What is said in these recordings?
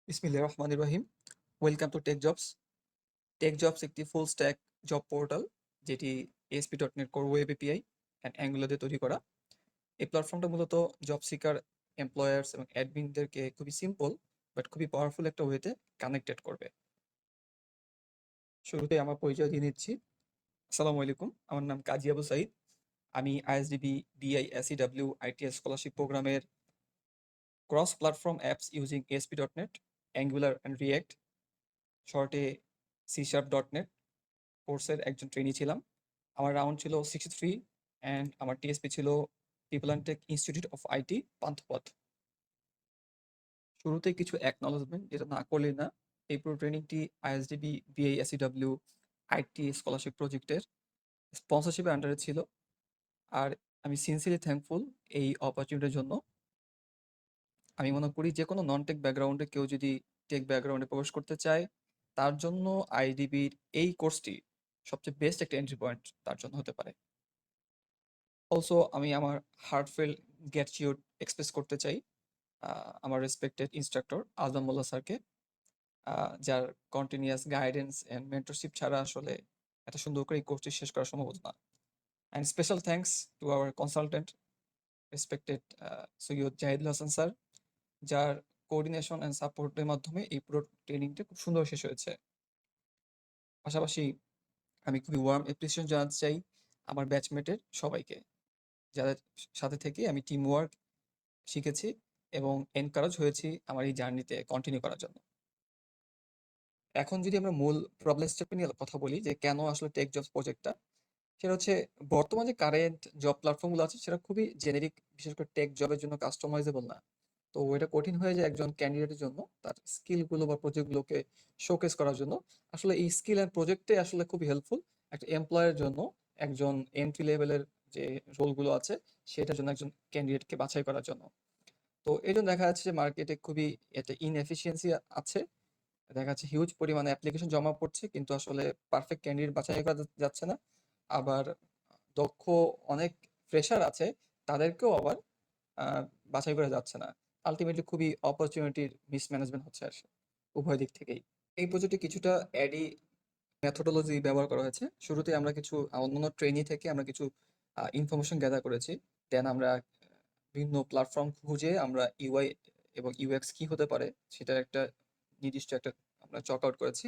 বিসমিল্লাহির রহমানির রহিম। Welcome to tech jobs. Tech jobs একটি ফুল স্ট্যাক জব পোর্টাল যেটি ASP.NET core web API and Angular দিয়ে তৈরি করা। এই প্ল্যাটফর্মটা মূলত জব সিকার, এমপ্লয়ার্স এবং অ্যাডমিনদেরকে খুবই সিম্পল বাট খুবই পাওয়ারফুল একটা ওয়েতে কানেক্টেড করবে। শুরুতে আমার পরিচয় দিয়ে নিচ্ছি। আসসালামু আলাইকুম, আমার নাম কাজী আবু সাইদ। আমি ISDB BISEW ITS স্কলারশিপ প্রোগ্রামের cross platform apps using ASP.NET, angular and react, শর্টে C#.NET কোর্সের একজন ট্রেনি ছিলাম। আমার রাউন্ড ছিল 63 অ্যান্ড আমার টিএসপি ছিল people and tech institute of IT Panthapath. শুরুতে কিছু অ্যাকনলেজমেন্ট যেটা না করলেই না। এই পুরো ট্রেনিংটি ISDB BISEW আইটি স্কলারশিপ প্রজেক্টের স্পন্সরশিপের আন্ডারে ছিল। আর আমি সিনসিয়ারলি থ্যাঙ্কফুল এই অপরচুনিটির জন্য। আমি মনে করি যে কোনো নন টেক ব্যাকগ্রাউন্ডে কেউ যদি টেক ব্যাকগ্রাউন্ডে প্রবেশ করতে চায়, তার জন্য আইডিবির এই কোর্সটি সবচেয়ে বেস্ট একটা এন্ট্রি পয়েন্ট তার জন্য হতে পারে। অলসো আমি আমার হার্টফেল গ্র্যাটিটিউড এক্সপ্রেস করতে চাই আমার রেসপেক্টেড ইনস্ট্রাক্টর আজম মোল্লা স্যারকে, যার কন্টিনিউয়াস গাইডেন্স অ্যান্ড মেন্টরশিপ ছাড়া আসলে এত সুন্দর করে এই কোর্সটি শেষ করা সম্ভব হতো না। And special thanks to our consultant respected Syed Zahidul Hasan sir, যার কোঅর্ডিনেশন অ্যান্ড সাপোর্টের মাধ্যমে এই পুরো ট্রেনিংটা খুব সুন্দর শেষ হয়েছে। পাশাপাশি আমি খুবই ওয়ার্ম অ্যাপ্রিসিয়েশন জানাতে চাই আমার ব্যাচমেটের সবাইকে, যাদের সাথে থেকে আমি টিম ওয়ার্ক শিখেছি এবং এনকারেজ হয়েছি আমার এই জার্নিতে কন্টিনিউ করার জন্য। এখন যদি আমরা মূল প্রবলেম স্টেপ নিয়ে কথা বলি যে কেন আসলে টেক জবস প্রজেক্টটা, সেটা হচ্ছে বর্তমানে কারেন্ট জব প্ল্যাটফর্মগুলো আছে সেটা খুবই জেনেরিক, বিশেষ করে টেক জবের জন্য কাস্টমাইজেবল না। তো এটা কঠিন হয়ে যায় একজন ক্যান্ডিডেটের জন্য তার স্কিলগুলো বা প্রজেক্টগুলোকে শোকেস করার জন্য। আসলে এই স্কিল অ্যান্ড প্রজেক্টটাই আসলে খুবই হেল্পফুল একটা এমপ্লয়ের জন্য, একজন এন্ট্রি লেভেলের যে রোলগুলো আছে সেটার জন্য একজন ক্যান্ডিডেটকে বাছাই করার জন্য। তো এই জন্য দেখা যাচ্ছে যে মার্কেটে খুবই একটা ইনএফিসিয়েন্সি আছে। দেখা যাচ্ছে হিউজ পরিমাণে অ্যাপ্লিকেশন জমা পড়ছে কিন্তু আসলে পারফেক্ট ক্যান্ডিডেট বাছাই করা যাচ্ছে না। আবার দক্ষ অনেক ফ্রেশার আছে, তাদেরকেও আবার বাছাই করা যাচ্ছে না। আলটিমেটলি খুবই অপরচুনিটির মিসম্যানেজমেন্ট হচ্ছে আর উভয় দিক থেকেই। এই প্রজেক্টে কিছুটা অ্যাডি মেথোডোলজি ব্যবহার করা হয়েছে। শুরুতে আমরা কিছু অন্যান্য ট্রেনি থেকে আমরা কিছু ইনফরমেশন গ্যাদার করেছি। দেন আমরা বিভিন্ন প্ল্যাটফর্ম খুঁজে আমরা ইউআই এবং ইউএক্স কি হতে পারে সেটার একটা নির্দিষ্ট একটা আমরা চক আউট করেছি।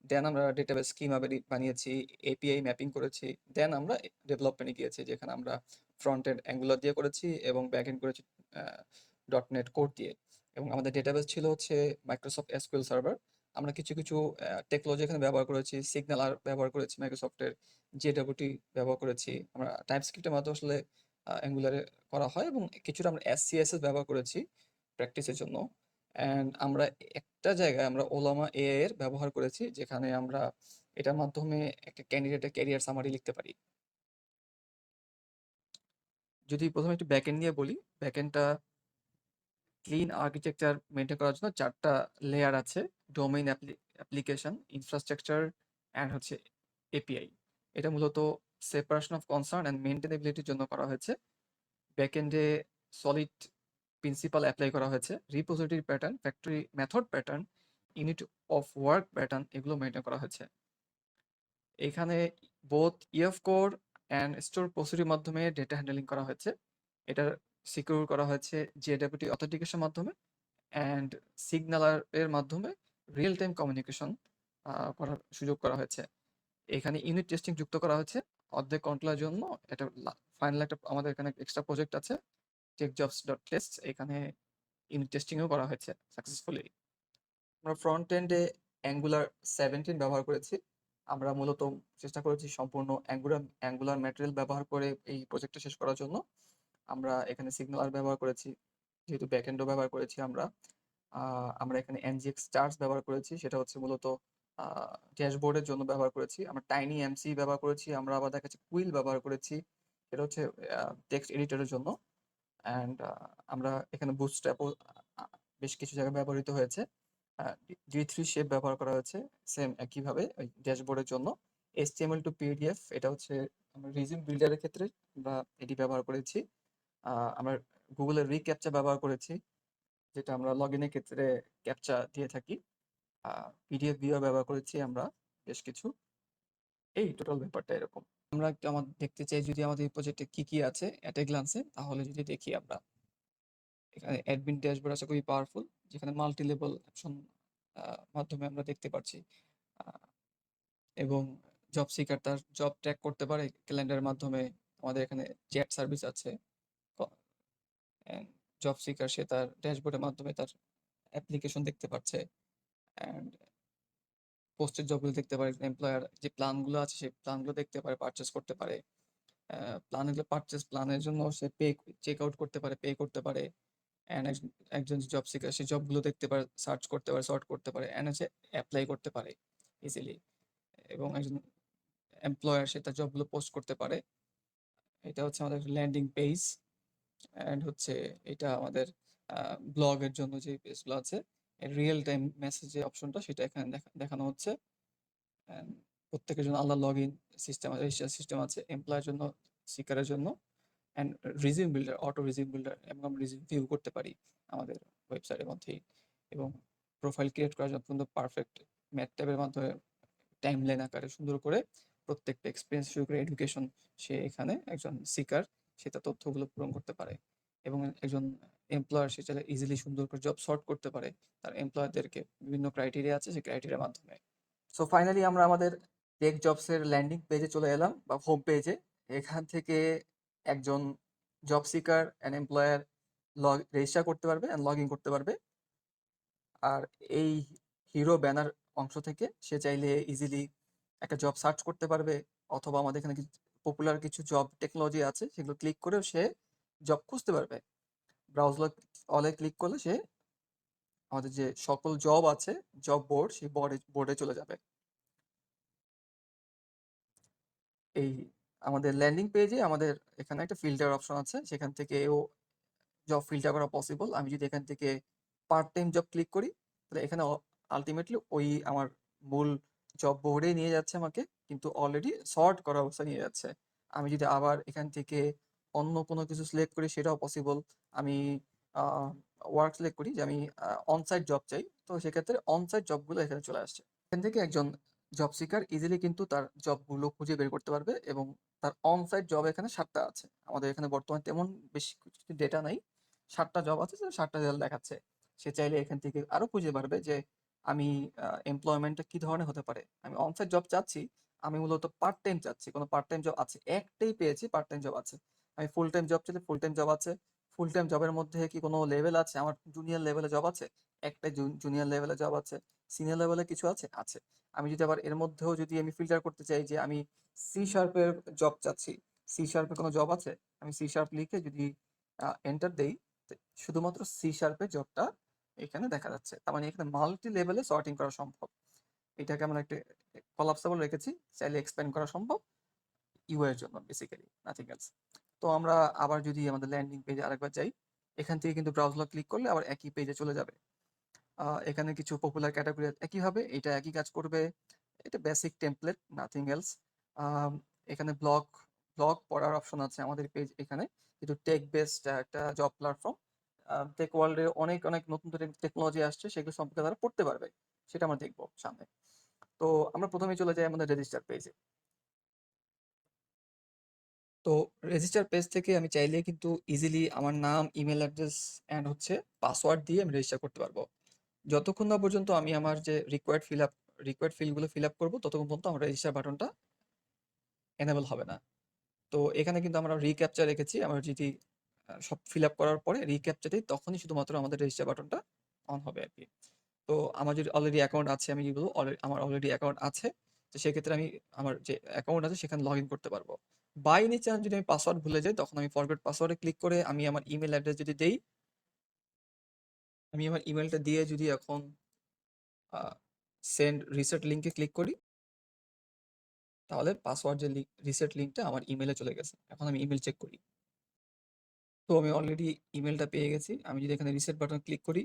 দেন আমরা ডেটাবেস স্কিমা বানিয়েছি, এপিআই ম্যাপিং করেছি। দেন আমরা ডেভেলপমেন্টে গিয়েছি, যেখানে আমরা ফ্রন্ট এন্ড অ্যাঙ্গুলার দিয়ে করেছি এবং ব্যাক এন্ড করেছি .NET কোর দিয়ে। এবং আমাদের ডেটাবেস ছিল হচ্ছে মাইক্রোসফট এসকিউএল সার্ভার। আমরা কিছু টেকনোলজি এখানে ব্যবহার করেছি, সিগন্যাল আর ব্যবহার করেছি, মাইক্রোসফটের জেডাব্লিউটি ব্যবহার করেছি। আমরা টাইপস্ক্রিপ্টের মাধ্যমে আসলে অ্যাঙ্গুলারে করা হয় এবং কিছুটা আমরা SCSS ব্যবহার করেছি প্র্যাকটিসের জন্য। অ্যান্ড আমরা একটা জায়গায় আমরা ওলামা এআই এর ব্যবহার করেছি, যেখানে আমরা এটার মাধ্যমে একটা ক্যান্ডিডেটের ক্যারিয়ার সামারি লিখতে পারি। যদি প্রথমে একটু ব্যাকএন্ড নিয়ে বলি, ব্যাকএন্ডটা ক্লিন আর্কিটেকচার মেনটেন করার জন্য 4টা লেয়ার আছে: ডোমেইন, অ্যাপ্লিকেশন, ইনফ্রাস্ট্রাকচার অ্যান্ড হচ্ছে এপিআই। এটা মূলত সেপারেশন অফ কনসার্ন অ্যান্ড মেনটেনেবিলিটির জন্য করা হয়েছে। ব্যাকএন্ডে সলিড প্রিন্সিপাল অ্যাপ্লাই করা হয়েছে, repository pattern, factory method pattern, unit of work pattern এগুলো মেনটেন করা হয়েছে। এখানে both EF core and store procedure মাধ্যমে ডেটা হ্যান্ডলিং করা হয়েছে। এটা সিকিউর করা হয়েছে জেডাব্লিউটি অথেন্টিকেশন মাধ্যমে অ্যান্ড সিগনালার এর মাধ্যমে রিয়েল টাইম কমিউনিকেশন করার সুযোগ করা হয়েছে। এখানে ইউনিট টেস্টিং যুক্ত করা হয়েছে অর্ধেক কন্ট্রোলের জন্য। এটা ফাইনাল একটা আমাদের এখানে এক্সট্রা প্রজেক্ট আছে, techjobs.test। এখানে ইউনিট টেস্টিংও করা হয়েছে সাকসেসফুলি। আমরা ফ্রন্ট এন্ডে অ্যাঙ্গুলার 17 ব্যবহার করেছি। আমরা মূলত চেষ্টা করেছি সম্পূর্ণ অ্যাঙ্গুলার ম্যাটেরিয়াল ব্যবহার করে এই প্রজেক্টটা শেষ করার জন্য। আমরা এখানে সিগনালার ব্যবহার করেছি, যেহেতু ব্যাকএন্ডও ব্যবহার করেছি আমরা। আমরা এখানে NGX স্টার্স ব্যবহার করেছি, সেটা হচ্ছে মূলত ড্যাশবোর্ডের জন্য ব্যবহার করেছি। আমরা টাইনি এমসি ব্যবহার করেছি, আমরা আবার দেখা যাচ্ছে কুইল ব্যবহার করেছি, সেটা হচ্ছে টেক্সট এডিটরের জন্য। অ্যান্ড আমরা এখানে বুটস্ট্র্যাপও বেশ কিছু জায়গায় ব্যবহৃত হয়েছে। D3 শেপ ব্যবহার করা হয়েছে সেম একইভাবে ওই ড্যাশবোর্ডের জন্য। HTML টু PDF এটা হচ্ছে আমরা রিজিউম বিল্ডারের ক্ষেত্রে আমরা এটি ব্যবহার করেছি। আমরা গুগলের রিক্যাপচা ব্যবহার করেছি। যেটা আমরা লগইনের ক্ষেত্রে ক্যাপচা দিয়ে থাকি। পিডিএফ ভিউয়ার ব্যবহার করেছি আমরা বেশ কিছু। এই টোটাল ব্যাপারটা এরকম। আমরা একটু দেখতে চাই যদি আমাদের এই প্রজেক্টে কি আছে এট এ গ্লান্সে, তাহলে যদি দেখি আমরা এখানে অ্যাডমিন ড্যাশবোর্ড আছে খুবই পাওয়ারফুল, যেখানে মাল্টি লেভেল অপশন মাধ্যমে আমরা দেখতে পাচ্ছি। এবং জব সিকার তার জব ট্র্যাক করতে পারে ক্যালেন্ডারের মাধ্যমে। আমাদের এখানে চ্যাট সার্ভিস আছে। জব সিকার সে তার ড্যাশবোর্ডের মাধ্যমে তার অ্যাপ্লিকেশন দেখতে পাচ্ছে, অ্যান্ড পোস্টের জবগুলো দেখতে পারে। এমপ্লয়ার যে প্ল্যানগুলো আছে সেই প্ল্যানগুলো দেখতে পারে, পারচেস করতে পারে। প্ল্যানগুলো পারচেস প্ল্যানের জন্য সে চেক আউট করতে পারে, পে করতে পারে। অ্যান্ড একজন জব সিকার সে জবগুলো দেখতে পারে, সার্চ করতে পারে, সর্ট করতে পারে, অ্যান্ড হচ্ছে অ্যাপ্লাই করতে পারে ইজিলি। এবং একজন এমপ্লয়ার সে তার জবগুলো পোস্ট করতে পারে। এটা হচ্ছে আমাদের ল্যান্ডিং পেজ। অ্যান্ড হচ্ছে এটা আমাদের ব্লগের জন্য যে পেজগুলো আছে, রিয়েল টাইম মেসেজ যে অপশনটা সেটা এখানে দেখানো হচ্ছে। And প্রত্যেকের জন্য আলাদা log in system, registration system আছে, এমপ্লয়ের জন্য, সিকারের জন্য। And resume builder, auto resume builder, এবং আমরা রিজিউম ভিউ করতে পারি আমাদের ওয়েবসাইটের মধ্যেই। এবং প্রোফাইল ক্রিয়েট করার জন্য পারফেক্ট ম্যাট ট্যাবের মাধ্যমে টাইমলাইন আকারে সুন্দর করে প্রত্যেকটা এক্সপিরিয়েন্স শুরু করে এডুকেশন, সে এখানে একজন সিকার সে তার তথ্যগুলো পূরণ করতে পারে। এবং একজন এমপ্লয়ার সে চাইলে ইজিলি সুন্দর করে জব সর্ট করতে পারে তার এমপ্লয়ারদেরকে। বিভিন্ন ক্রাইটেরিয়া আছে সেই ক্রাইটেরিয়ার মাধ্যমে। সো ফাইনালি আমরা আমাদের টেক জবসের ল্যান্ডিং পেজে চলে এলাম, বা হোম পেজে। এখান থেকে একজন job seeker and employer register করতে পারবে অ্যান্ড লগ ইন করতে পারবে। আর এই হিরো ব্যানার অংশ থেকে সে চাইলে ইজিলি একটা জব সার্চ করতে পারবে, অথবা আমাদের এখানে পপুলার কিছু জব টেকনোলজি আছে সেগুলো ক্লিক করেও সে জব খুঁজতে পারবে। ব্রাউজার অলে ক্লিক করলে সে আমাদের যে সকল জব আছে, জব বোর্ড, সেই বোর্ডে চলে যাবে। এই আমাদের ল্যান্ডিং পেজে আমাদের এখানে একটা ফিল্টার অপশন আছে, সেখান থেকেও জব ফিল্টার করা পসিবল। আমি যদি এখান থেকে পার্ট টাইম জব ক্লিক করি, তাহলে এখানে আলটিমেটলি ওই আমার মূল জব বোর্ডে নিয়ে যাচ্ছে আমাকে, কিন্তু অলরেডি সর্ট করা অবস্থা নিয়ে যাচ্ছে। আমি যদি আবার এখান থেকে অন্য কোনো কিছু সিলেক্ট করি, সেটাও পসিবল। আমি ওয়ার্ক সিলেক্ট করি যে আমি অনসাইট জব চাই, তো সেক্ষেত্রে অনসাইট জবগুলো এখানে চলে আসছে। এখান থেকে একজন জব সিকার ইজিলি কিন্তু তার জবগুলো খুঁজে বের করতে পারবে। এবং তার অনসাইট জব এখানে 7টা আছে। আমাদের এখানে বর্তমানে তেমন বেশি কিছু ডেটা নাই, 7টা জব আছে, 7টা রেজাল্ট দেখাচ্ছে। সে চাইলে এখান থেকে আরো খুঁজে পারবে যে আমি এমপ্লয়মেন্টটা কি ধরনের হতে পারে। আমি অনসাইট জব চাচ্ছি, আমি মূলত পার্ট টাইম চাচ্ছি, কোনো পার্ট টাইম জব আছে, একটাই পেয়েছি পার্ট টাইম জব আছে। আমি ফুল টাইম জব চাইলে ফুল টাইম জব আছে। ফুল টাইম জবের মধ্যে কি কোনো লেভেল আছে? আমার জুনিয়র লেভেলে জব আছে, একটাই জুনিয়র লেভেলে জব আছে। সিনিয়র লেভেলে কিছু আছে, আছে। আমি যদি আবার এর মধ্যেও যদি আমি ফিল্টার করতে চাই যে আমি সি শার্পের জব চাচ্ছি, সি শার্পে কোনো জব আছে, আমি সি শার্প লিখে যদি এন্টার দেই, শুধুমাত্র সি শার্পের জবটা এখানে দেখা যাচ্ছে। তার মানে এখানে মাল্টি লেভেলে সর্টিং করা সম্ভব। এটাকে আমরা একটা কলাপসেবল রেখেছি, চাইলে এক্সপ্যান্ড করা সম্ভব ইউ এর জন্য, বেসিক্যালি নাথিং এলস। তো আমরা আবার যদি আমাদের ল্যান্ডিং পেজে আরেকবার যাই, এখান থেকে কিন্তু ব্রাউজার ক্লিক করলে আবার একই পেজে চলে যাবে। এখানে কিছু পপুলার ক্যাটাগরি একই হবে, এটা একই কাজ করবে। এটা বেসিক টেমপ্লেট, নাথিং এলস। এখানে ব্লগ ব্লগ পড়ার অপশন আছে আমাদের পেজ এখানে, যেহেতু টেক বেসড একটা জব প্ল্যাটফর্ম। টেক ওয়ার্ল্ডে অনেক অনেক নতুন টেকনোলজি আসছে, সেগুলো সম্পর্কে তারা পড়তে পারবে, সেটা আমরা দেখবো সামনে। তো আমরা প্রথমে চলে যাই আমাদের রেজিস্টার পেজে। তো রেজিস্টার পেজ থেকে আমি চাইলে কিন্তু ইজিলি আমার নাম, ইমেল অ্যাড্রেস অ্যান্ড হচ্ছে পাসওয়ার্ড দিয়ে আমি রেজিস্টার করতে পারবো। যতক্ষণ না পর্যন্ত আমি আমার যে রিকোয়ার্ড ফিল্ডগুলো ফিল আপ করবো, ততক্ষণ পর্যন্ত আমার রেজিস্টার বাটনটা এনেবল হবে না। তো এখানে কিন্তু আমরা রিক্যাপচা রেখেছি, আমরা যদি সব ফিল আপ করার পরে রিক্যাপচা দিই, তখনই শুধুমাত্র আমাদের রেজিস্টার বাটনটা অন হবে আর কি। তো আমার যদি অলরেডি অ্যাকাউন্ট আছে, আমি কি বলবো, আমার অলরেডি অ্যাকাউন্ট আছে, তো সেক্ষেত্রে আমি আমার যে অ্যাকাউন্ট আছে সেখানে লগ ইন করতে পারবো। বাই এনি চান্স যদি আমি পাসওয়ার্ড ভুলে যাই, তখন আমি ফরগেট পাসওয়ার্ডে ক্লিক করে আমি আমার ইমেল অ্যাড্রেস যদি দেই, আমি আমার ইমেলটা দিয়ে যদি এখন সেন্ড রিসেট লিঙ্কে ক্লিক করি, তাহলে পাসওয়ার্ড যে রিসেট লিঙ্কটা আমার ইমেলে চলে গেছে। এখন আমি ইমেল চেক করি, তো আমি অলরেডি ইমেলটা পেয়ে গেছি। আমি যদি এখানে রিসেট বাটন ক্লিক করি,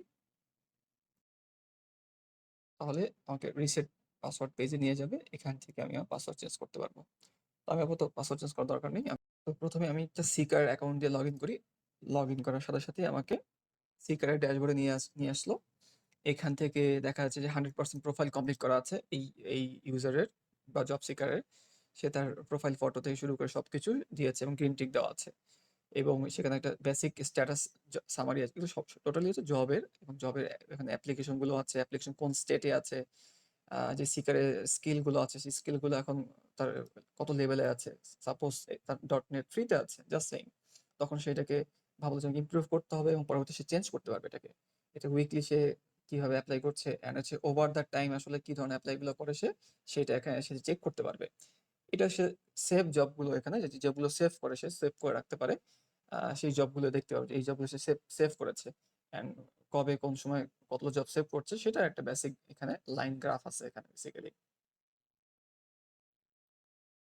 তাহলে আমাকে রিসেট পাসওয়ার্ড পেজে নিয়ে যাবে। এখান থেকে আমি আমার পাসওয়ার্ড চেঞ্জ করতে পারবো। তো আমি আপাতত পাসওয়ার্ড চেঞ্জ করার দরকার নেই। তো প্রথমে আমি একটা সিকার অ্যাকাউন্ট দিয়ে লগ ইন করি। লগ ইন করার সাথে সাথে আমাকে সিকারের ড্যাশবোর্ডে নিয়ে আসলো। এখান থেকে দেখা যাচ্ছে যে 100% প্রোফাইল কমপ্লিট করা আছে এই ইউজারের বা জব সিকারের। সে তার প্রোফাইল ফটো থেকে শুরু করে সবকিছু দিয়েছে এবং গ্রিন টিক দেওয়া আছে। এবং সেখানে একটা বেসিক স্ট্যাটাস সামারি আছে। এগুলো সব টোটালি হচ্ছে জবের, এবং জবের এখানে অ্যাপ্লিকেশন গুলো আছে, অ্যাপ্লিকেশন কোন স্টেটে আছে, যে সিকারের স্কিল গুলো আছে, সেই স্কিল গুলো এখন তার কত লেভেলে আছে। সাপোজ তার ডট নেট ফ্রিতে আছে, জাস্ট সেইং, তখন সেটাকে ভাবলো যে ইমপ্রুভ করতে হবে এবং পরবর্তী সে চেঞ্জ করতে পারবে এটাকে। এটা উইকলি সে কিভাবে অ্যাপ্লাই করছে অ্যান্ড হচ্ছে ওভার দ্য টাইম আসলে কি ধরনের অ্যাপ্লাই গুলো করে সেটা এখানে সে চেক করতে পারবে। এটা সে সেভ জবগুলো এখানে যে জবগুলো সেভ করে সে সেভ করে রাখতে পারে। সেই জবগুলো দেখতে পাবে যে এই জবগুলো সে সেভ সেভ করেছে, অ্যান্ড কবে কোন সময় কতগুলো জব সেভ করছে সেটার একটা বেসিক এখানে লাইন গ্রাফ আছে এখানে বেসিক্যালি।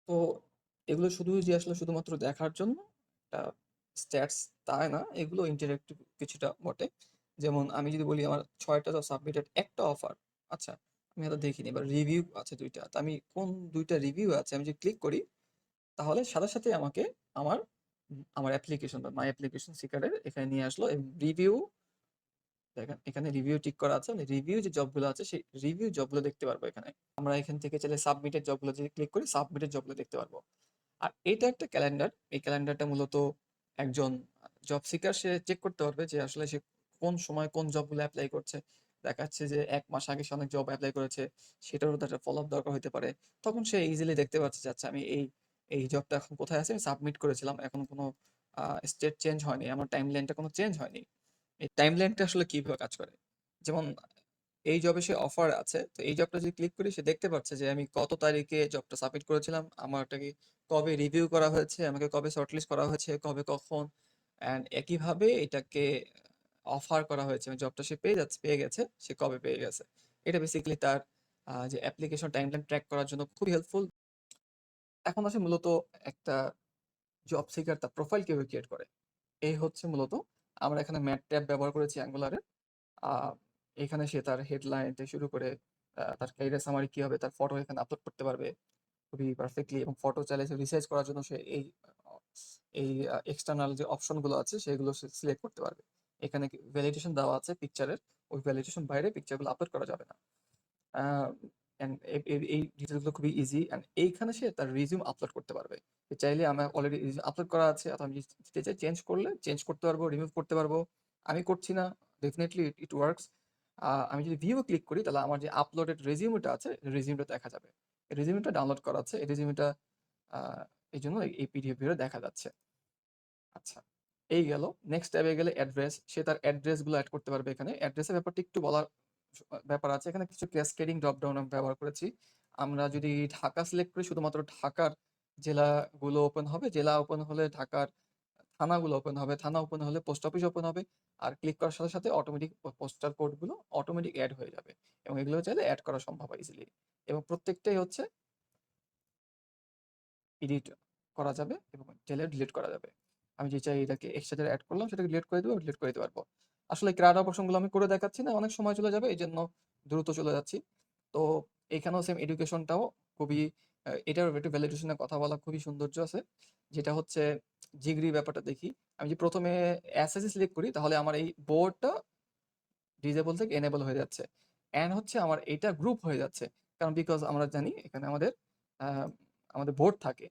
তো এগুলো শুধু যে আসলে শুধুমাত্র দেখার জন্য একটা স্ট্যাটস তাই না, এগুলো ইন্টারেক্টিভ কিছুটা বটে। যেমন আমি যদি বলি আমার 6টা জব সাবমিটেড, একটা অফার, আচ্ছা আমি হয়তো দেখিনি, এবার রিভিউ আছে 2টা, তো আমি কোন 2টা রিভিউ আছে আমি যদি ক্লিক করি তাহলে সাথে সাথে আমাকে আমার আমার অ্যাপ্লিকেশন বা মাই অ্যাপ্লিকেশন সিকারের এখানে নিয়ে আসলো, এবং রিভিউ দেখেন এখানে রিভিউ টিক করা আছে, মানে রিভিউ যে জবগুলো আছে সেই রিভিউ জবগুলো দেখতে পারবো এখানে। আমরা এখান থেকে চাইলে সাবমিটেড জবগুলো যদি ক্লিক করি সাবমিটেড জবগুলো দেখতে পারবো। আর এটা একটা ক্যালেন্ডার, এই ক্যালেন্ডারটা মূলত একজন জব সিকার সে চেক করতে পারবে যে আসলে সে কোন সময় কোন জবগুলো অ্যাপ্লাই করছে। দেখা যাচ্ছে যে 1 মাস আগে সে অনেক জব অ্যাপ্লাই করেছে, সেটারও তার ফলো আপ দরকার হতে পারে। তখন সে ইজিলি দেখতে পাচ্ছে যে আচ্ছা আমি এই জবটা এখন কোথায় আছে, আমি সাবমিট করেছিলাম, এখন কোনো স্টেট চেঞ্জ হয়নি, আমার টাইম লাইনটা কোনো চেঞ্জ হয়নি। এই টাইম লাইনটা আসলে কিভাবে কাজ করে, যেমন এই জবে সে অফার আছে, তো এই জবটা যদি ক্লিক করি সে দেখতে পাচ্ছে যে আমি কত তারিখে জবটা সাবমিট করেছিলাম, আমারটাকে কবে রিভিউ করা হয়েছে, আমাকে কবে শর্টলিস্ট করা হয়েছে, কবে কখন, অ্যান্ড একইভাবে এটাকে অফার করা হয়েছে, মানে জবটা সে পেয়ে গেছে, সে কবে পেয়ে গেছে। এটা বেসিক্যালি তার যে অ্যাপ্লিকেশন টাইমলাইন ট্র্যাক করার জন্য খুবই হেল্পফুল। এখন আসে মূলত একটা জব সিকার তার প্রোফাইল কিভাবে ক্রিয়েট করে, এই হচ্ছে মূলত আমরা এখানে ম্যাট ট্যাব ব্যবহার করেছি অ্যাঙ্গুলারে। আহ, এখানে সে তার হেডলাইন থেকে শুরু করে তার ক্যারিয়ার সামারি কি হবে, তার ফটো এখানে আপলোড করতে পারবে খুবই পারফেক্টলি, এবং ফটো চাইলে সে রিসার্চ করার জন্য সে এই এক্সটার্নাল যে অপশনগুলো আছে সেগুলো সে সিলেক্ট করতে পারবে। এখানে ভ্যালিডেশন দেওয়া আছে পিকচারের, ওই ভ্যালিডেশন বাইরে পিকচারগুলো আপলোড করা যাবে না। অ্যান্ড এই ডিটেলসগুলো খুবই ইজি, অ্যান্ড এইখানে সে তার রিজিউম আপলোড করতে পারবে। সে চাইলে আমার অলরেডি রিজিউম আপলোড করা আছে, অথবা আমি যদি চাই চেঞ্জ করলে চেঞ্জ করতে পারবো, রিমুভ করতে পারবো। আমি করছি না, ডেফিনেটলি ইট ওয়ার্কস। আমি যদি ভিউ ক্লিক করি তাহলে আমার যে আপলোডেড রেজিউমটা আছে রেজিউমটা দেখা যাবে। রেজিউমটা ডাউনলোড করা আছে, এই রেজিউমটা এই জন্য এই পিডিএফ ভিউরে দেখা যাচ্ছে। আচ্ছা, এই গেল। নেক্সট ট্যাবে গেলে অ্যাড্রেস, সে তার অ্যাড্রেসগুলো অ্যাড করতে পারবে এখানে। অ্যাড্রেসের ব্যাপারটা একটু বলার ব্যাপার আছে। এখানে কিছু ক্যাসকেডিং ড্রপ ডাউন আমি ব্যবহার করেছি। আমরা যদি ঢাকা সিলেক্ট করি শুধুমাত্র ঢাকার জেলাগুলো ওপেন হবে। জেলা ওপেন হলে ঢাকার থানাগুলো ওপেন হবে। থানা ওপেন হলে পোস্ট অফিস ওপেন হবে। আর ক্লিক করার সাথে সাথে অটোমেটিক পোস্টাল কোডগুলো অটোমেটিক এড হয়ে যাবে, এবং এগুলো চাইলে এড করা সম্ভব হয় ইজিলি, এবং প্রত্যেকটাই হচ্ছে এডিট করা যাবে এবং চাইলে ডিলিট করা যাবে। আমি যে চাই এটাকে একসাথে এড করলাম সেটাকে ডিলিট করে দেবো, ডিলিট করে দিতে পারবো। আসলে ক্রাড অপশনগুলো আমি করে দেখাচ্ছি না, অনেক সময় চলে যাবে, এই জন্য দ্রুত চলে যাচ্ছি। তো এখানেও সেম এডুকেশনটাও খুবই এটার একটু ভ্যালিডেশনের কথা বলা খুবই সৌন্দর্য আছে, যেটা হচ্ছে জিগরি ব্যাপারটা দেখি। আমি যে প্রথমে এসএসসি সিলেক্ট করি তাহলে আমার এই বোর্ডটা ডিসেবল থেকে এনেবল হয়ে যাচ্ছে, অ্যান্ড হচ্ছে আমার এটা গ্রুপ হয়ে যাচ্ছে, কারণ বিকজ আমরা জানি এখানে আহ, আমাদের বোর্ড থাকে।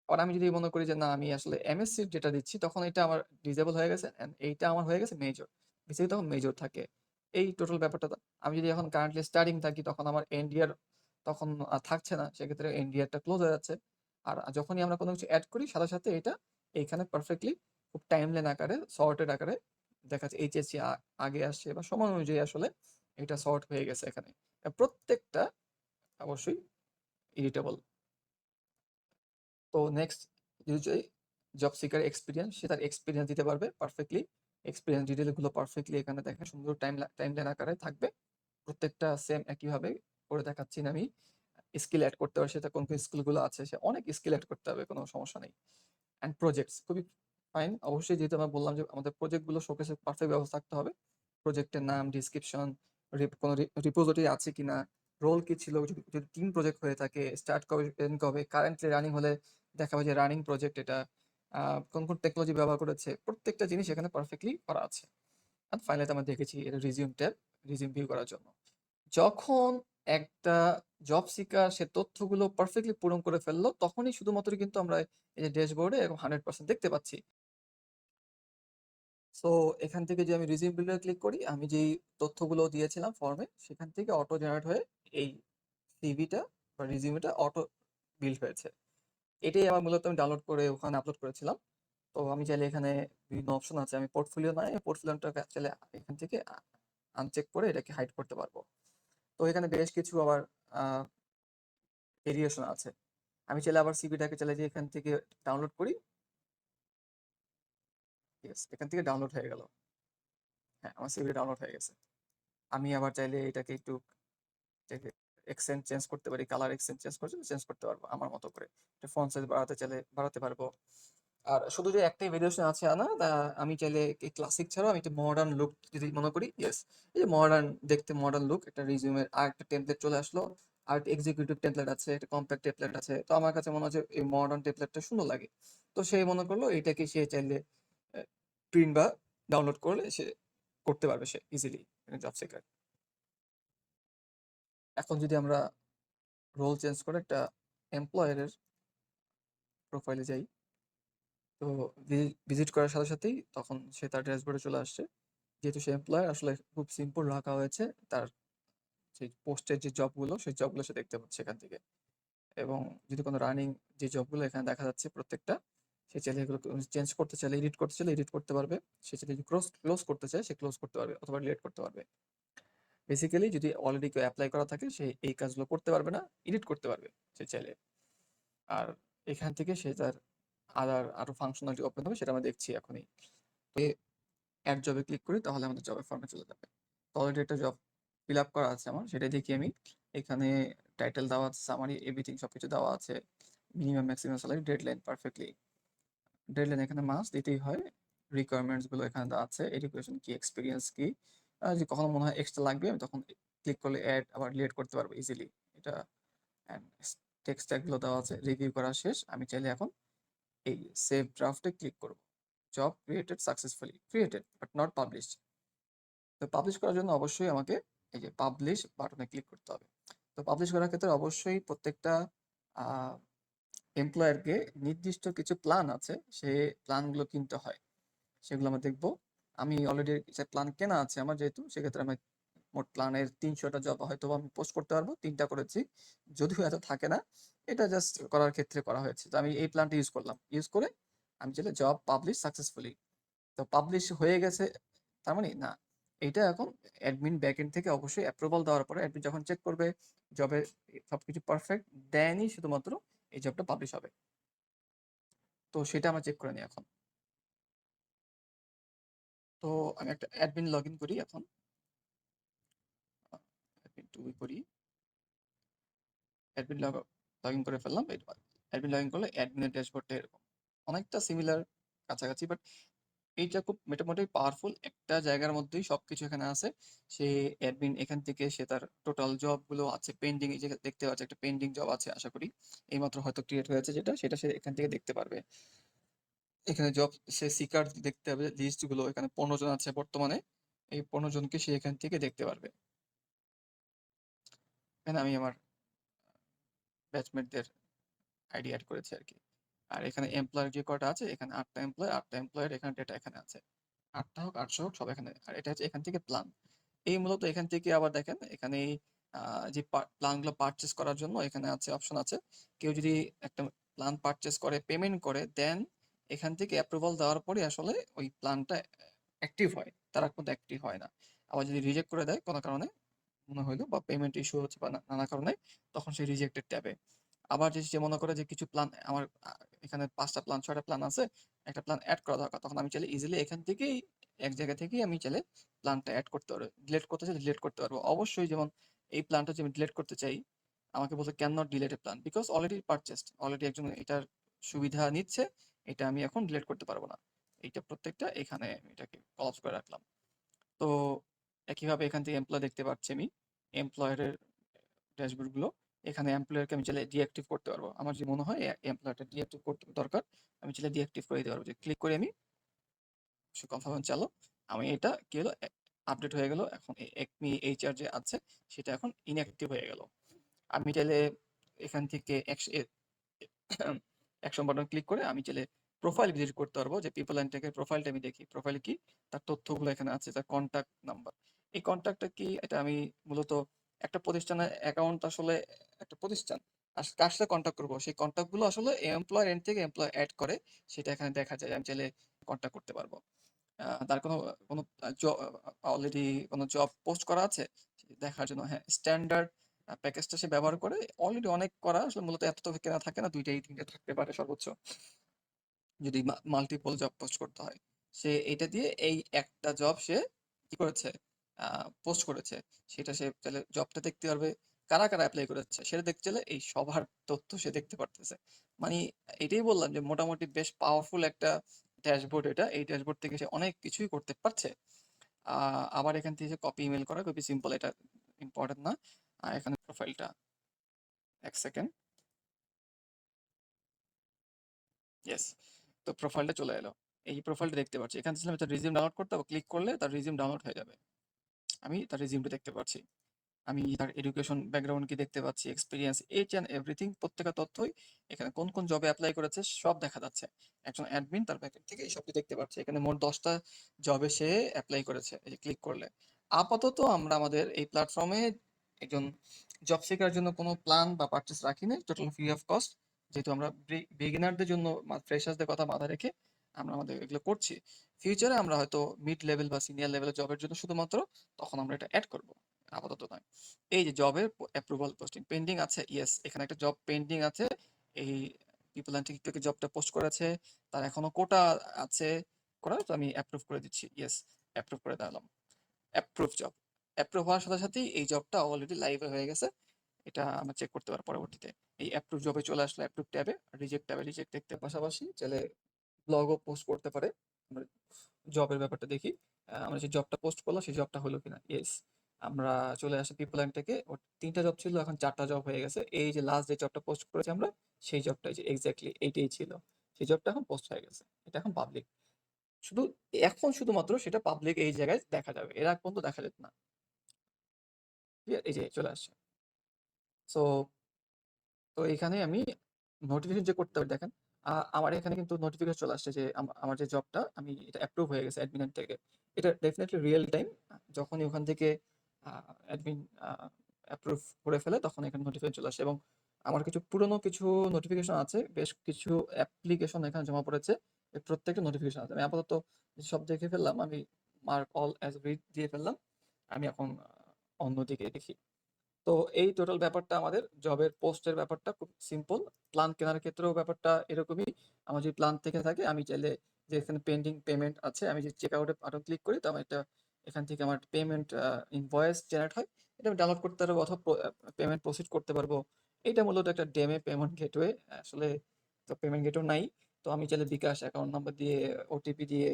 আর আমি যদি মনে করি যে না আমি আসলে এমএসসি যেটা দিচ্ছি তখন এটা আমার ডিসেবল হয়ে গেছে, and এইটা আমার হয়ে গেছে মেজর, বেসিক্যালি তখন মেজর থাকে। এই টোটাল ব্যাপারটা আমি যদি এখন কারেন্টলি স্টার্টিং থাকি তখন আমার এনডিআর তখন থাকছে না, সেক্ষেত্রে এনডিআরটা ক্লোজ হয়ে যাচ্ছে। আর যখনই আমরা কোনো কিছু অ্যাড করি সাথে সাথে এটা এইখানে পারফেক্টলি খুব টাইমলাইন আকারে সর্টেড আকারে দেখাচ্ছে, এইচএসসি আগে আসছে বা সময় অনুযায়ী আসলে এটা সর্ট হয়ে গেছে এখানে। প্রত্যেকটা অবশ্যই এডিটেবল। তো নেক্সট যদি চাই জব সিকার এক্সপিরিয়েন্স, সে তার এক্সপিরিয়েন্স দিতে পারবে পারফেক্টলি। এক্সপিরিয়েন্স ডিটেলগুলো পারফেক্টলি এখানে দেখেন সুন্দর টাইমলাইন আকারে থাকবে। প্রত্যেকটা সেম একইভাবে করে দেখাচ্ছি না আমি। স্কিল অ্যাড করতে হবে, সেটা কোন কোন স্কিলগুলো আছে, সে অনেক স্কিল অ্যাড করতে হবে, কোনো সমস্যা নেই। অ্যান্ড প্রজেক্টস খুবই ফাইন, অবশ্যই যেহেতু আমরা বললাম যে আমাদের প্রজেক্টগুলো শোকেসের পারফেক্ট ব্যবস্থা থাকতে হবে। প্রজেক্টের নাম, ডিসক্রিপশন, কোনো রিপোজিটরি আছে কিনা, রোল কি ছিল, যদি যদি টিম প্রজেক্ট হয়ে থাকে, স্টার্ট কবে এন্ড কবে, কারেন্টলি রানিং হলে দেখাবে যে রানিং প্রজেক্ট এটা, কোন কোন টেকনোলজি ব্যবহার করেছে, প্রত্যেকটা জিনিস এখানে পারফেক্টলি করা আছে। আর ফাইনালি আমরা দেখেছি এটা রিজিউম ট্যাব, রিজিউম ভিউ করার জন্য। যখন একটা জব সিকার সে তথ্যগুলো পারফেক্টলি পূরণ করে ফেললো, তখনই শুধুমাত্র কিন্তু আমরা এই যে ড্যাশবোর্ডে এরকম 100% দেখতে পাচ্ছি। সো এখান থেকে যে আমি রিজিউম বিল্ডারে ক্লিক করি, আমি যেই তথ্যগুলো দিয়েছিলাম ফর্মে, সেখান থেকে অটো জেনারেট হয়ে এই সিভিটা বা রিজিউমটা অটো বিল্ড হয়েছে। এটাই আমার মূলত আমি ডাউনলোড করে ওখানে আপলোড করেছিলাম। তো আমি চাইলে এখানে বিভিন্ন অপশন আছে, আমি পোর্টফোলিও নাই, পোর্টফোলিওটা চাইলে এখান থেকে আনচেক করে এটাকে হাইড করতে পারবো। তো এখানে বেশ কিছু আবার ভেরিয়েশন আছে। আমি চাইলে আবার সিভিটাকে চাইলে যে এখান থেকে ডাউনলোড করি। ইয়েস, এখান থেকে ডাউনলোড হয়ে গেল। হ্যাঁ, আমার সিভি ডাউনলোড হয়ে গেছে। আমি আবার চাইলে এটাকে একটু এক্সচেঞ্জ চেঞ্জ করতে পারি, কালার এক্সচেঞ্জ চেঞ্জ করতে পারবো আমার মতো করে। ফন্ট সাইজ বাড়াতে চাইলে বাড়াতে পারবো। আর শুধু যে একটাই ভেরিয়েশন আছে না, আমি চাইলে এই ক্লাসিক ছাড়াও আমি একটা মডার্ন লুক যদি মনে করি, ইয়েস, এই যে মডার্ন দেখতে মডার্ন লুক, একটা রিজিউমের আর একটা টেমপ্লেট চলে আসলো। আর একটা এক্সিকিউটিভ টেমপ্লেট আছে, একটা কম্প্যাক্ট টেমপ্লেট আছে। তো আমার কাছে মনে হচ্ছে এই মডার্ন টেমপ্লেটটা সুন্দর লাগে। তো সে মনে করলো এটাকে সে চাইলে প্রিন্ট বা ডাউনলোড করলে সে করতে পারবে সে ইজিলি জব সিকার। এখন যদি আমরা রোল চেঞ্জ করে একটা এমপ্লয়ারের প্রোফাইলে যাই, তো ভিজিট করার সাথে সাথেই তখন সে তার ড্যাশবোর্ডে চলে আসছে। যেহেতু সে এমপ্লয়ার, আসলে খুব সিম্পল রাখা হয়েছে তার সেই পোস্টের যে জবগুলো, সেই জবগুলো সে দেখতে পাচ্ছে এখান থেকে। এবং যদি কোনো রানিং যে জবগুলো এখানে দেখা যাচ্ছে প্রত্যেকটা, সে চাইলে এগুলো চেঞ্জ করতে চাইলে, এডিট করতে চাইলে এডিট করতে পারবে। সে চাইলে যদি ক্লোজ করতে চায় সে ক্লোজ করতে পারবে অথবা ডিলিট করতে পারবে। বেসিক্যালি যদি অলরেডি কেউ অ্যাপ্লাই করা থাকে সে এই কাজগুলো করতে পারবে না, এডিট করতে পারবে সে চাইলে। আর এখান থেকে সে তার আরো ফাংশনালিটি ওপেন হবে, সেটা আমরা দেখছি এখনই। অ্যাড জবে ক্লিক করি তাহলে আমাদের জবের ফর্মে চলে যাবে। তো অলরেডি একটা জব ফিল আপ করা আছে আমার, সেটাই দেখি আমি। এখানে টাইটেল দেওয়া আছে, সামারি, এভরিথিং সবকিছু দেওয়া আছে। Minimum maximum salary, deadline perfectly. Deadline এখানে মাস্ট দিতেই হয়। রিকোয়ারমেন্টস গুলো এখানে দেওয়া আছে, এডুকেশন কি, এক্সপিরিয়েন্স কি। যদি কখনো মনে হয় এক্সট্রা লাগবে, আমি তখন ক্লিক করলে অ্যাড আবার ডিলিট করতে পারবো ইজিলি এটা। টেক্সট ট্যাগগুলো দেওয়া আছে। রিভিউ করা শেষ, আমি চাইলে এখন এই সেভ ড্রাফটে ক্লিক করব। Job created successfully, created but not published. তো পাবলিশ করার জন্য অবশ্যই আমাকে এই যে পাবলিশ বাটনে ক্লিক করতে হবে। তো পাবলিশ করার ক্ষেত্রে অবশ্যই প্রত্যেকটা এমপ্লয়ারকে নির্দিষ্ট কিছু প্ল্যান আছে, সে প্ল্যানগুলো কিনতে হয়। সেগুলো আমরা দেখবো। আমি অলরেডি প্ল্যান কেনা আছে আমার, যেহেতু সেক্ষেত্রে আমি মোট প্ল্যানের 300টা জব হয়তো আমি পোস্ট করতে পারবো। 3টা করেছি, যদিও এত থাকে না। এটা জাস্ট করার ক্ষেত্রে করা হয়েছে। তো আমি এই প্ল্যানটা ইউজ করলাম, ইউজ করে আমি চাইলে জব পাবলিশ সাকসেসফুলি। তো পাবলিশ হয়ে গেছে তার মানে না, এইটা এখন অ্যাডমিন ব্যাকএন্ড থেকে অবশ্যই অ্যাপ্রুভাল দেওয়ার পরে অ্যাডমিন যখন চেক করবে জবে সবকিছু পারফেক্ট, দেনই শুধুমাত্র এই জবটা পাবলিশ হবে। তো সেটা আমরা চেক করে নিই এখন। তো আমি একটা অ্যাডমিন লগ ইন করি এখন, অ্যাডমিন টু করি। অ্যাডমিন লগ ইন করে ফেললাম। অ্যাডমিন লগ ইন করলে অ্যাডমিনের ড্যাশবোর্ডটা এরকম অনেকটা সিমিলার, কাছাকাছি। বাট এইটা খুব মোটামুটি পাওয়ারফুল। একটা জায়গার মধ্যেই সবকিছু এখানে আছে। সে অ্যাডমিন এখান থেকে সে তার টোটাল জবগুলো আছে পেন্ডিং, এই যে দেখতে পাচ্ছে একটা পেন্ডিং জব আছে, আশা করি এইমাত্র হয়তো ক্রিয়েট হয়েছে যেটা, সেটা সে এখান থেকে দেখতে পারবে। এখানে জব সে সিকার দেখতে হবে লিস্টগুলো, এখানে 15 জন আছে বর্তমানে। এই 15 জনকে সে এখান থেকে দেখতে পারবে। এখানে আমি আমার ব্যাচমেটদের আইডি অ্যাড করেছি আর কি। আর এখানে এমপ্লয়ার যে কটা আছে, এখানে 8টা এমপ্লয়ার, 8টা এমপ্লয়ার এখানে ডেটা এখানে আছে। 8টা হোক 800 হোক সব এখানে। আর এটা হচ্ছে এখান থেকে প্ল্যান। এই মূলত এখান থেকে আবার দেখেন এখানে এই যে প্ল্যানগুলো পারচেস করার জন্য এখানে আছে, অপশন আছে। কেউ যদি একটা প্ল্যান পারচেস করে, পেমেন্ট করে, দেন এখান থেকে অ্যাপ্রুভাল দেওয়ার পরে আসলে ওই প্ল্যানটা অ্যাক্টিভ হয়, তার আগ পর্যন্ত অ্যাক্টিভ হয় না। আবার যদি রিজেক্ট করে দেয় কোনো কারণে, মনে হইলো বা পেমেন্ট ইস্যু হচ্ছে বা নানা কারণে, তখন সেই রিজেক্টেড ট্যাবে। আবার যে মনে করে যে কিছু প্ল্যান আমার এখানে 5টা প্ল্যান 6টা প্ল্যান আছে, একটা প্ল্যান অ্যাড করা দরকার, তখন আমি চাইলে ইজিলি এখান থেকেই এক জায়গা থেকেই আমি চাইলে প্ল্যানটা অ্যাড করতে পারবো। ডিলিট করতে চাইলে ডিলিট করতে পারবো অবশ্যই। যেমন এই প্ল্যানটা যদি আমি ডিলিট করতে চাই, আমাকে বলছে can not delete A plan because already purchased, already একজন এটার সুবিধা নিচ্ছে, এটা আমি এখন ডিলিট করতে পারবো না। এইটা প্রত্যেকটা এখানে আমি এটাকে কলাপস করে রাখলাম। তো একইভাবে এখান থেকে এমপ্লয় দেখতে পাচ্ছি আমি, এমপ্লয়ারের ড্যাশবোর্ড গুলো। এখানে এমপ্লয়ারকে আমি চাইলে ডিঅ্যাক্টিভ করতে পারবো। আমার যে মনে হয় এমপ্লয়ারটা ডিঅ্যাক্টিভ করতে দরকার, আমি চাইলে ডিঅ্যাক্টিভ করে দিতে পারবো। যে ক্লিক করে আমি কনফার্ম চালো, আমি এটা কি হলো, আপডেট হয়ে গেল। এখন একমি এইচআর যে আছে সেটা এখন ইনঅ্যাক্টিভ হয়ে গেল। আমি চাইলে এখান থেকে অ্যাকশন বাটন ক্লিক করে আমি চাইলে প্রোফাইল ভিজিট করতে পারবো, যে পিপল অ্যান্ড টেকের প্রোফাইলটা আমি দেখি। প্রোফাইলে কি তার তথ্যগুলো এখানে আছে, তার কন্ট্যাক্ট নাম্বার। এই কন্ট্যাক্টটা কি, এটা আমি মূলত একটা প্রতিষ্ঠানের অ্যাকাউন্ট, আসলে একটা প্রতিষ্ঠান কার সাথে কন্ট্যাক্ট করবো, সেই কন্ট্যাক্টগুলো আসলে এমপ্লয়ার এন্ড থেকে এমপ্লয় অ্যাড করে, সেটা এখানে দেখা যায়। আমি চাইলে কন্ট্যাক্ট করতে পারবো। তার কোনো কোনো অলরেডি কোনো জব পোস্ট করা আছে দেখার জন্য, হ্যাঁ স্ট্যান্ডার্ড প্যাকেজটা সে ব্যবহার করে। অলরেডি অনেক করা, আসলে মূলত এত তো কেনা থাকে না, 2টা 3টা থাকতে পারে সর্বোচ্চ, যদি মাল্টিপল জব পোস্ট করতে হয়। সে এটা দিয়ে এই একটা জব সে কি করেছে, পোস্ট করেছে। সেটা সে তাহলে জবটা দেখতে পারবে, কারা কারা অ্যাপ্লাই করেছে সেটা দেখতে চাইলে এই সবার তথ্য সে দেখতে পারতেছে। মানে এটাই বললাম যে মোটামুটি বেশ পাওয়ারফুল একটা ড্যাশবোর্ড এটা। এই ড্যাশবোর্ড থেকে সে অনেক কিছুই করতে পারছে। আবার এখান থেকে কপি ইমেল করা খুবই সিম্পল, এটা ইম্পর্টেন্ট না। আর এখানে প্রোফাইলটা, এক সেকেন্ড, ইয়েস। তো প্রোফাইলটা চলে এলো, এই প্রোফাইলটা দেখতে পাচ্ছি। এখান থেকে আমি তার রিজিউম ডাউনলোড করতে হবে, ক্লিক করলে তার রিজিউম ডাউনলোড হয়ে যাবে। আমি তার রিজিউমটা দেখতে পাচ্ছি, আমি তার এডুকেশন ব্যাকগ্রাউন্ড কি দেখতে পাচ্ছি, এক্সপিরিয়েন্স, এইচ অ্যান্ড এভরিথিং, প্রত্যেকটা তথ্যই এখানে কোন কোন জবে অ্যাপ্লাই করেছে সব দেখা যাচ্ছে। একজন অ্যাডমিন তার ব্যাকেন্ড থেকে এই সবটি দেখতে পাচ্ছে। এখানে মোট 10টা জবে সে অ্যাপ্লাই করেছে, এই যে ক্লিক করলে। আপাতত আমরা আমাদের এই প্ল্যাটফর্মে একজন জব সিকার জন্য কোনো প্ল্যান বা পারচেস রাখি না, টোটাল ফ্রি অফ কস্ট। যেহেতু আমরা বিগিনারদের জন্য, ফ্রেশার্সদের কথা মাথায় রেখে আমরা আমাদের এগুলো করছি। ফিউচারে আমরা হয়তো মিড লেভেল বা সিনিয়র লেভেলের জবের জন্য শুধুমাত্র তখন আমরা এটা অ্যাড করবো, আপাতত নয়। এই যে জবের অ্যাপ্রুভাল পোস্টিং পেন্ডিং আছে, ইয়েস এখানে একটা জব পেন্ডিং আছে। এই পিপল অ্যান্ড টিকটকে জবটা পোস্ট করেছে, তার এখনো কোটা আছে করা, তো আমি অ্যাপ্রুভ করে দিচ্ছি, ইয়েস অ্যাপ্রুভ করে দিলাম। অ্যাপ্রুভ জব, অ্যাপ্রুভ হওয়ার সাথে সাথেই এই জবটা অলরেডি লাইভে হয়ে গেছে। এটা আমরা চেক করতে পারবো পরবর্তীতে। এই অ্যাপ্রুভ জবে চলে আসলে অ্যাপ্রুভ ট্যাবে, রিজেক্ট ট্যাবে রিজেক্ট দেখতে পাশাপাশি চাইলে ব্লগও পোস্ট করতে পারে। আমরা জবের ব্যাপারটা দেখি, আমরা যে জবটা পোস্ট করলাম সেই জবটা হলো কিনা, ইয়েস। আমরা চলে আসি পিপল অ্যান্ড থেকে, ওর 3টা জব ছিল, এখন 4টা জব হয়ে গেছে। এই যে লাস্ট যে জবটা পোস্ট করেছি আমরা, সেই জবটাই যে এক্স্যাক্টলি এইটাই ছিল, সেই জবটা এখন পোস্ট হয়ে গেছে, এটা এখন পাবলিক। শুধু এখন শুধুমাত্র সেটা পাবলিক এই জায়গায় দেখা যাবে, এর আগ পর্যন্ত দেখা যেত না। ঠিক আছে? এই যে চলে আসছে। সো তো এখানে আমি নোটিফিকেশন চেক করতে পারি, দেখেন। আমার এখানে কিন্তু নোটিফিকেশন চলে আসছে যে আমার যে জবটা, আমি এটা অ্যাপ্রুভ হয়ে গেছে অ্যাডমিন থেকে। এটা ডেফিনেটলি রিয়েল টাইম। যখনই ওখান থেকে অ্যাডমিন অ্যাপ্রুভ করে ফেলে, তখন এখানে নোটিফিকেশন চলে আসে। এবং আমার কিছু পুরনো কিছু নোটিফিকেশন আছে, বেশ কিছু অ্যাপ্লিকেশন এখানে জমা পড়েছে, এর প্রত্যেকটা নোটিফিকেশন আছে। আমি আপাতত সব দেখে ফেললাম, আমি মার্ক অল অ্যাজ রিড দিয়ে ফেললাম। আমি এখন অন্যদিকে দেখি। তো এই টোটাল ব্যাপারটা আমাদের জবের পোস্টের ব্যাপারটা খুব সিম্পল। প্ল্যান কেনার ক্ষেত্রেও ব্যাপারটা এরকমই। আমার যদি প্ল্যান থেকে থাকে, আমি চাইলে যে এখানে পেন্ডিং পেমেন্ট আছে, আমি যে চেক আউটে বাটন ক্লিক করি, তো আমার একটা এখান থেকে আমার পেমেন্ট ইনভয়েস জেনারেট হয়। এটা আমি ডাউনলোড করতে পারবো অথবা পেমেন্ট প্রসিড করতে পারবো। এটা মূলত একটা ডেমে পেমেন্ট গেটওয়ে, আসলে তো পেমেন্ট গেটও নাই। তো আমি চাইলে বিকাশ অ্যাকাউন্ট নাম্বার দিয়ে, ওটিপি দিয়ে,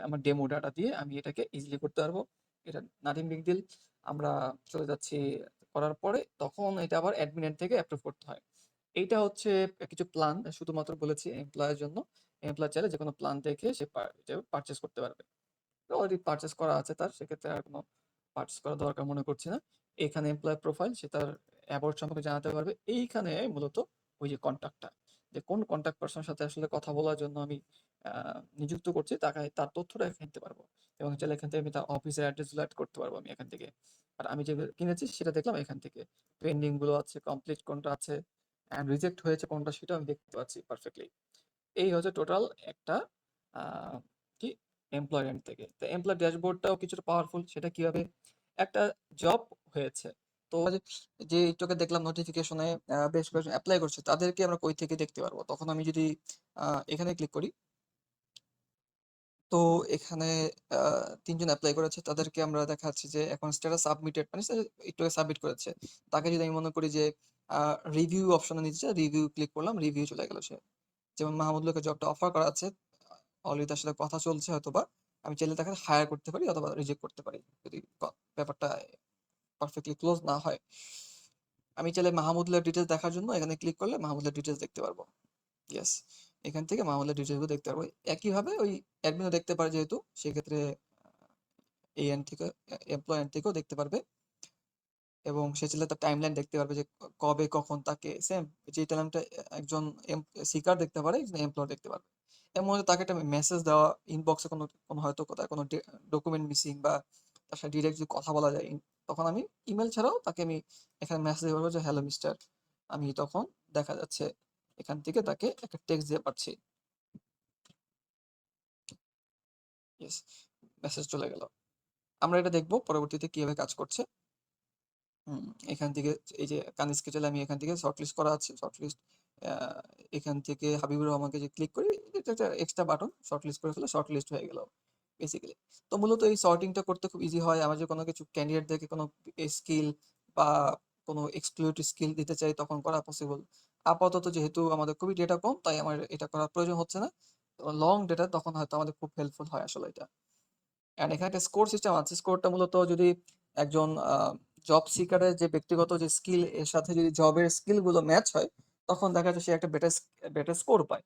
আমার ডেমো ডাটা দিয়ে আমি এটাকে ইজিলি করতে পারবো। এটা নাথিং বিগ ডিল। আমরা চলে যাচ্ছি করার পরে, তখন এটা আবার অ্যাডমিন থেকে অ্যাপ্রুভ করতে হয়। এইটা হচ্ছে কিছু প্ল্যান, শুধুমাত্র বলেছি এমপ্লয়ের জন্য। এমপ্লয় চাইলে যে কোনো প্ল্যান দেখে সে পারচেস করতে পারবে। অলরেডি পারচেস করা আছে তার, সেক্ষেত্রে আর কোনো পারচেস করার দরকার মনে করছি না। এখানে এমপ্লয় প্রোফাইল, সে তার অ্যাবাউট সম্পর্কে জানাতে পারবে। এইখানে মূলত ওই যে কন্ট্যাক্টটা, যে কোন কন্ট্যাক্ট পার্সনের সাথে আসলে কথা বলার জন্য আমি নিযুক্ত করছি, তাকে তার তথ্যটা এখানে নিতে পারবো। এবং চাইলে এখান থেকে আমি তার অফিসের অ্যাড্রেসগুলো অ্যাড করতে পারবো আমি এখান থেকে। আর আমি যে কিনেছি সেটা দেখলাম এখান থেকে। পেন্ডিং গুলো আছে, কমপ্লিট কোনটা আছে, অ্যান্ড রিজেক্ট হয়েছে কোনটা, সেটাও আমি দেখতে পাচ্ছি পারফেক্টলি। এই হচ্ছে টোটাল একটা আহ, কি এমপ্লয় এন্ড থেকে। তো এমপ্লয় ড্যাশবোর্ডটাও কিছুটা পাওয়ারফুল। সেটা কিভাবে, একটা জব হয়েছে, তো যে একটুকে দেখলাম নোটিফিকেশনে বেশ কয়েকজন অ্যাপ্লাই করছে, তাদেরকে আমরা কই থেকে দেখতে পারবো? তখন আমি যদি এখানে ক্লিক করি, তো এখানে 3 জন অ্যাপ্লাই করেছে, তাদেরকে আমরা দেখা যাচ্ছে যে এখন স্ট্যাটাস সাবমিটেড, মানে সে একটু সাবমিট করেছে। তাকে যদি আমি মনে করি যে রিভিউ অপশনে নিতে চাই, রিভিউ ক্লিক করলাম, রিভিউ চলে গেল সে। যেমন মাহমুদুল্লাহকে জবটা অফার করা আছে, অলরেডি তার সাথে কথা চলছে হয়তোবা, আমি চাইলে তাকে হায়ার করতে পারি অথবা রিজেক্ট করতে পারি, যদি ব্যাপারটা পারফেক্টলি ক্লোজ না হয়। আমি চাইলে মাহমুদুল্লাহর ডিটেলস দেখার জন্য এখানে ক্লিক করলে মাহমুদুল্লাহর ডিটেলস দেখতে পারবো, ইয়েস। এখান থেকে মাহমুদুল্লাহর ডিটেলসগুলো দেখতে পারবো। একইভাবে ওই অ্যাডমিনও দেখতে পারে, যেহেতু সেক্ষেত্রে এই এন্ড থেকে এমপ্লয় এন্ড থেকেও দেখতে পারবে, এবং সে চাইলে তার টাইমলাইন দেখতে পারবে যে কবে কখন তাকে সেম যে টাইমটা একজন সিকার দেখতে পারে, একজন এমপ্লয় দেখতে পারবে। এর মধ্যে তাকে একটা মেসেজ দেওয়া, ইনবক্সে কোনো কোনো হয়তো কোথায় কোনো ডকুমেন্ট মিসিং বা তার সাথে ডিরেক্ট যদি কথা বলা যায়, তখন আমি ইমেল ছাড়াও তাকে আমি এখানে মেসেজ দিয়ে বলবো যে হ্যালো মিস্টার, আমি তখন দেখা যাচ্ছে এখান থেকে তাকে একটা টেক্সট দিয়ে পাচ্ছি। ইয়েস, মেসেজ চলে গেল। আমরা এটা দেখবো পরবর্তীতে কিভাবে কাজ করছে। হুম, এখান থেকে এই যে কান স্কেচেল আমি এখান থেকে শর্টলিস্ট করা আছে, শর্টলিস্ট এখান থেকে হাবিবুর রহমানকে যে ক্লিক করি, এটা একটা এক্সট্রা বাটন, শর্টলিস্ট করে ফেলে শর্টলিস্ট হয়ে গেল বেসিক্যালি। তো মূলত এই সর্টিংটা করতে খুব ইজি হয়। আমার যে কোনো কিছু ক্যান্ডিডেটদেরকে কোনো স্কিল বা কোনো এক্সক্লুসিভ স্কিল দিতে চাই তখন করা পসিবল। আপাতত যেহেতু আমাদের খুবই ডেটা কম, তাই আমার এটা করার প্রয়োজন হচ্ছে না। লং ডেটা তখন হয়তো আমাদের খুব হেল্পফুল হয় আসলে এটা। অ্যান্ড এখানে একটা স্কোর সিস্টেম আছে। স্কোরটা মূলত যদি একজন জব সিকারের যে ব্যক্তিগত যে স্কিল এর সাথে যদি জবের স্কিলগুলো ম্যাচ হয়, তখন দেখা যাচ্ছে সে একটা বেটার বেটার স্কোর পায়।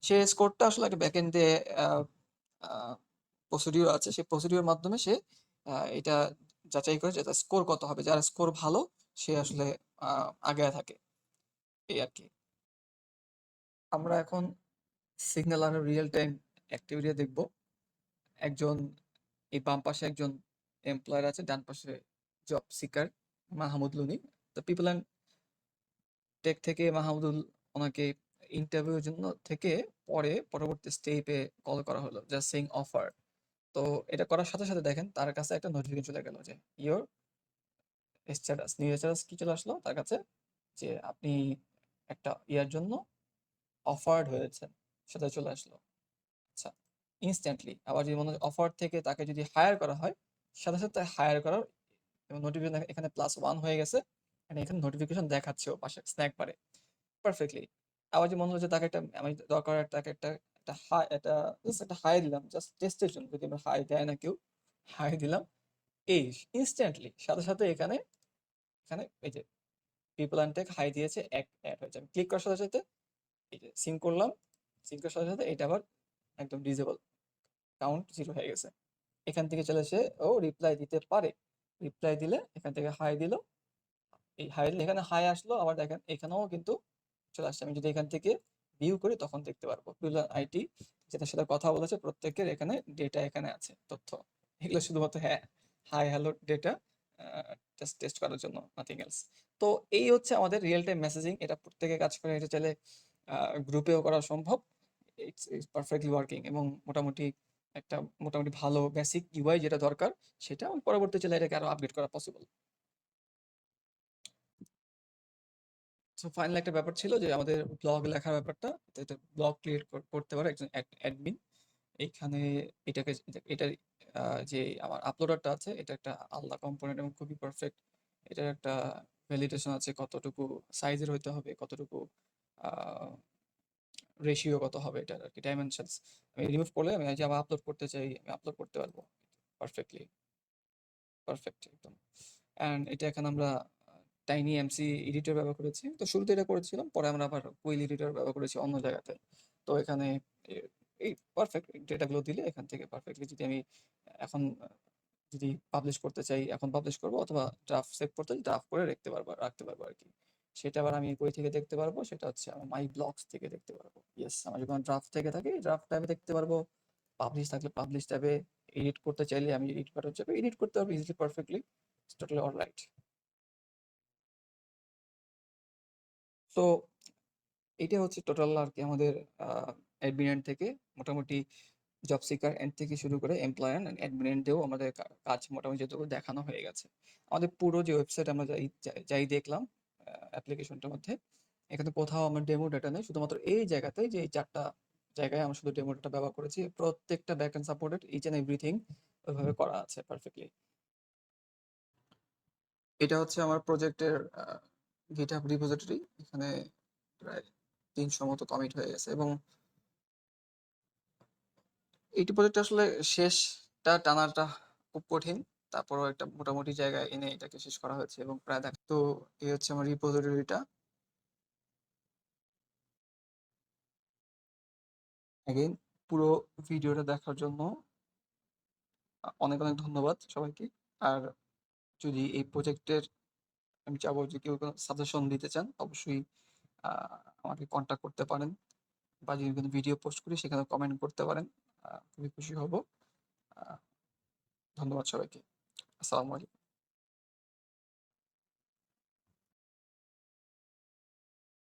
সে স্কোরটা আসলে একটা ব্যাকএন্ডে প্রসিডিউর আছে, সেই প্রসিডিউর মাধ্যমে সে এটা যাচাই করে যে তার স্কোর কত হবে। যার স্কোর ভালো সে আসলে আগায় থাকে, এই আর কি। আমরা এখন সিগন্যাল আর রিয়েল টাইম অ্যাক্টিভিটি দেখব। একজন এই বাম পাশে একজন এমপ্লয়ার আছে, ডান পাশে জব সিকার মাহমুদ লুনি। তো পিপল অ্যান্ড টেক থেকে মাহমুদুল ওনাকে ইন্টারভিউর জন্য থেকে পরে পরবর্তী স্টেপে কল করা হলো, জাস্ট সেইং অফার। তো এটা করার সাথে সাথে দেখেন তার কাছে একটা নোটিফিকেশন চলে গেল যে ইয়োর স্ট্যাটাস, নিউ স্ট্যাটাস কি চলে আসলো তার কাছে, যে আপনি একটা ইয়ার জন্য অফার্ড হয়েছেন, সেটা চলে আসলো। আচ্ছা, ইনস্ট্যান্টলি। আবার যদি মনে হয় অফার থেকে তাকে যদি হায়ার করা হয়, সাথে সাথে হায়ার করার এবং নোটিফিকেশন এখানে +1 হয়ে গেছে। এন্ড এখানে নোটিফিকেশন দেখাচ্ছেও পাশে স্ন্যাক বারে পারফেক্টলি। আবার যে মনে হলো যে তাকে একটা আমি দরকার, তাকে একটা হাই, জাস্ট একটা হাই দিলাম জাস্ট টেস্টের জন্য, যদি আমরা হাই দেয় না কেউ, হাই দিলাম, এই ইনস্ট্যান্টলি সাথে সাথে এখানে এখানে এই যে পিপল অ্যান্ড টেক হাই দিয়েছে, এক অ্যাড হয়েছে। আমি ক্লিক করার সাথে সাথে এই যে সিঙ্ক করলাম, সিঙ্ক করার সাথে সাথে এটা আবার একদম ডিজেবল, কাউন্ট 0 হয়ে গেছে। এখান থেকে চলে সে ও রিপ্লাই দিতে পারে। রিপ্লাই দিলে এখান থেকে হাই দিল, এই হাই দিলে এখানে হাই আসলো, আবার দেখেন এখানেও কিন্তু চলে আসছে। আমি যদি এখান থেকে ভিউ করি তখন দেখতে পারবো পিলার আইটি যেটার সাথে কথা বলেছে প্রত্যেকের এখানে ডেটা এখানে আছে, তথ্য। এগুলো শুধুমাত্র হ্যাঁ hi hello data just test করার জন্য, নাথিং এলস। তো এই হচ্ছে আমাদের রিয়েল টাইম মেসেজিং। এটা প্রত্যেকে কাজ করে, এটা চাইলে গ্রুপেও করা সম্ভব। ইটস পারফেক্টলি ওয়ার্কিং এবং মোটামুটি একটা মোটামুটি ভালো বেসিক ইউআই যেটা দরকার, সেটা পরবর্তী চাইলে এটাকে আরো আপগ্রেড করা পসিবল। সো ফাইনাল একটা ব্যাপার ছিল যে আমাদের ব্লগ লেখার ব্যাপারটা, এটা ব্লগ ক্রিয়েট করতে পারে একজন অ্যাডমিন। এইখানে এটাকে এটা যে আমার আপলোডারটা আছে, এটা একটা আলাদা কম্পোনেন্ট এবং খুবই পারফেক্ট। এটার একটা ভ্যালিডেশন আছে, কতটুকু সাইজের হইতে হবে, কতটুকু রেশিও কত হবে, এটার আর কি ডাইমেনশনস। আমি রিমুভ করলে আমি যে আবার আপলোড করতে চাই, আমি আপলোড করতে পারবো পারফেক্টলি, পারফেক্ট একদম। অ্যান্ড এটা এখানে আমরা টাইনি এমসি এডিটর ব্যবহার করেছি। তো শুরুতে এটা করেছিলাম, পরে আমরা আবার কুইল এডিটর ব্যবহার করেছি অন্য জায়গাতে। তো এখানে এই পারফেক্ট ডেটাগুলো দিলে এখান থেকে পারফেক্টলি, যদি আমি এখন যদি পাবলিশ করতে চাই এখন পাবলিশ করবো, অথবা ড্রাফট সেভ করতে ড্রাফট করে রাখতে পারবো আর কি। সেটা আবার আমি কই থেকে দেখতে পারবো, সেটা হচ্ছে আমার মাই ব্লগস থেকে দেখতে পারবো। ইয়েস, আমার যদি কোনো ড্রাফট থেকে থাকে ড্রাফট ট্যাবে দেখতে পারবো, পাবলিশ থাকলে পাবলিশ ট্যাবে, এডিট করতে চাইলে আমি এডিট বাটন চাপে এডিট করতে পারবো ইজিলি, পারফেক্টলি, টোটালি অলরাইট। তো এইটা হচ্ছে টোটাল আর কি আমাদের অ্যাডমিন এন্ড থেকে মোটামুটি জব সিকার এন্ড থেকে শুরু করে এমপ্লয়ার এন্ড অ্যাডমিন এন্ডেও আমাদের কাজ মোটামুটি যতটুকু দেখানো হয়ে গেছে। আমাদের পুরো যে ওয়েবসাইট আমরা যাই দেখলাম অ্যাপ্লিকেশনটার মধ্যে, এখানে কোথাও আমার ডেমো ডাটা নেই, শুধুমাত্র এই জায়গাতে যে এই 4টা জায়গায় আমরা শুধু ডেমো ডাটা ব্যবহার করেছি। প্রত্যেকটা back end supported each and everything ওইভাবে করা আছে পারফেক্টলি। এটা হচ্ছে আমার প্রজেক্টের গিটহাব রিপোজিটরি। এখানে প্রায় 300 মতো কমিট হয়ে গেছে, এবং এইটি প্রজেক্ট আসলে শেষটা টানাটা খুব কঠিন। তারপরেও একটা মোটামুটি জায়গায় এনে এটাকে শেষ করা হয়েছে, এবং প্রায় দেখ তো এই হচ্ছে আমার রিপোজিটরিটা। অ্যাগেইন পুরো ভিডিওটা দেখার জন্য অনেক, অনেক ধন্যবাদ সবাইকে। আর যদি এই প্রজেক্টের আমি চাবো যে কেউ কোনো সাজেশন দিতে চান, অবশ্যই আ আমাকে কনট্যাক্ট করতে পারেন বা যদি কোনো ভিডিও পোস্ট করি সেখানে কমেন্ট করতে পারেন। খুবই খুশি হব। আ ধন্যবাদ সবাইকে। আসসালামু আলাইকুম।